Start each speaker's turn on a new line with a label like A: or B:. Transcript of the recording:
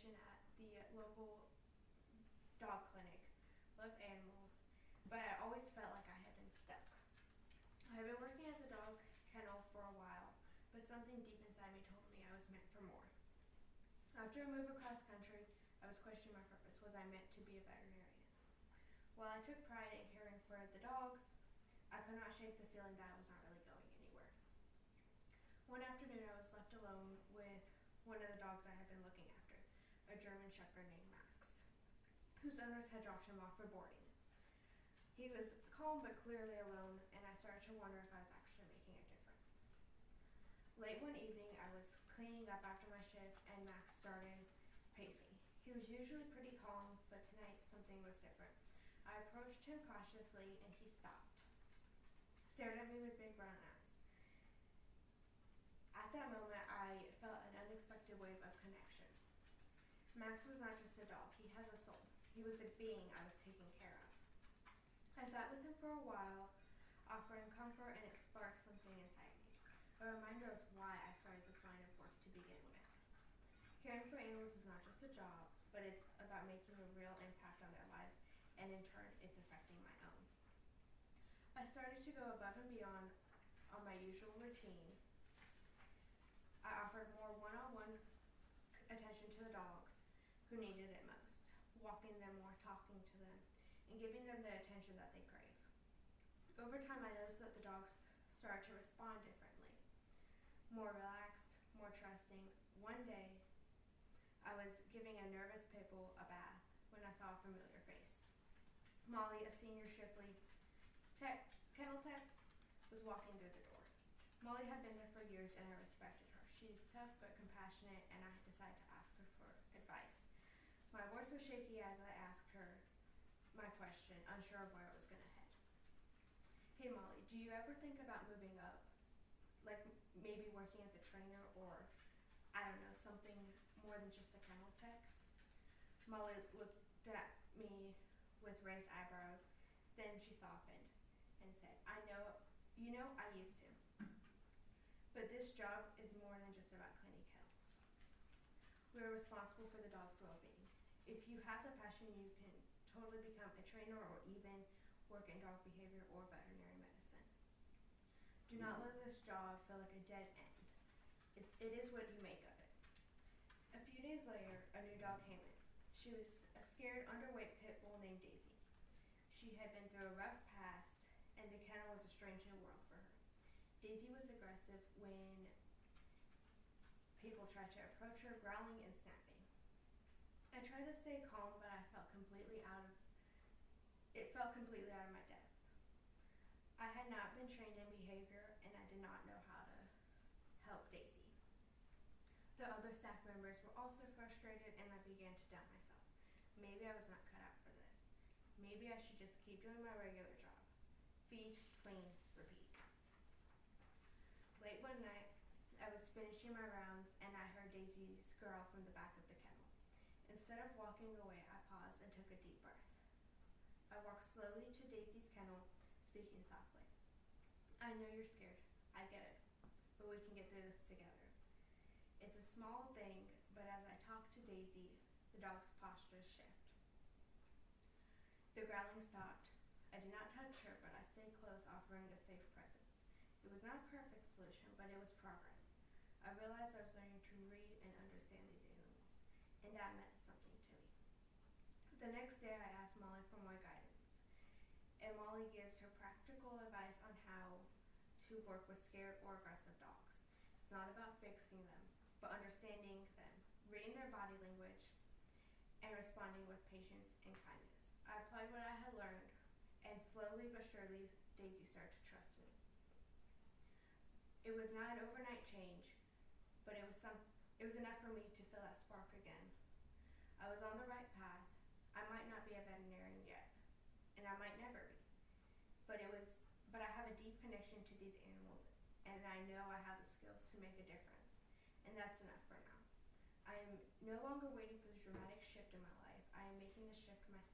A: technician at the local dog clinic. Love animals, but I always felt like I had been stuck. I had been working at the dog kennel for a while, but something deep inside me told me I was meant for more. After a move across country, I was questioning my purpose. Was I meant to be a veterinarian? While I took pride in caring for the dogs, I could not shake the feeling that I was not really going anywhere. One afternoon, I was left alone with one of the dogs I had been looking after, a German Shepherd named Max, whose owners had dropped him off for boarding. He was calm but clearly alone, and I started to wonder if I was actually making a difference. Late one evening, I was cleaning up after my shift, and Max started pacing. He was usually pretty calm, but tonight something was different. I approached him cautiously, and he stopped, stared at me with big brown eyes. At that moment, I felt an unexpected wave of connection. Max was not just a dog, he has a soul. He was a being I was taking care of. I sat with him for a while, offering comfort, and it sparked something inside me, a reminder of why I started this line of work to begin with. Caring for animals is not just a job, but it's about making a real impact on their lives, and in turn, it's affecting my own. I started to go above and beyond on my usual routine. I offered more one-on-one attention to the dogs who needed it most, walking them more, talking to them, and giving them the attention that they crave. Over time, I noticed that the dogs started to respond differently, more relaxed, more trusting. One day, I was giving a nervous pit bull a bath when I saw a familiar face. Molly, a senior shift lead kennel tech, was walking through the door. Molly had been there for years, and I respected her. She's tough but compassionate, and I decided to ask her for advice. My voice was shaky as I asked her my question, unsure of where it was going to head. Hey Molly, do you ever think about moving up? Like maybe working as a trainer or, I don't know, something more than just a kennel tech? Molly looked at me with raised eyebrows. Then she softened and said, I used to. But this job is more than just about cleaning kennels. We're responsible for the dog's well-being. If you have the passion, you can totally become a trainer or even work in dog behavior or veterinary medicine. Do not let this job feel like a dead end. It is what you make of it. A few days later, a new dog came in. She was a scared, underweight pit bull named Daisy. She had been through a rough past, and the kennel was a strange new world for her. Daisy was aggressive when people tried to approach her, growling and snapping. I tried to stay calm, but it felt completely out of my depth. I had not been trained in behavior, and I did not know how to help Daisy. The other staff members were also frustrated, and I began to doubt myself. Maybe I was not cut out for this. Maybe I should just keep doing my regular job. Feed, clean, repeat. Late one night, I was finishing my rounds, and I heard Daisy's growl from the back of the kennel. Instead of walking away, I paused and took a deep breath. I walked slowly to Daisy's kennel, speaking softly. I know you're scared. I get it. But we can get through this together. It's a small thing, but as I talked to Daisy, the dog's postures shift. The growling stopped. I did not touch her, but I stayed close, offering a safe presence. It was not a perfect solution, but it was progress. I realized I was learning to read and understand these animals, and that meant something to me. The next day, I asked Molly for more guidance, and Molly gives her practical advice on how to work with scared or aggressive dogs. It's not about fixing them, but understanding them, reading their body language, and responding with patience and kindness. I applied what I had learned, and slowly but surely, Daisy started to trust me. It was not an overnight change, but it was enough for me to feel that spark again. I was on the right path. I might not be a veterinarian yet, and I might never be. But I have a deep connection to these animals, and I know I have the skills to make a difference, and that's enough for now. I am no longer waiting for the dramatic shift in my life. I am making the shift myself.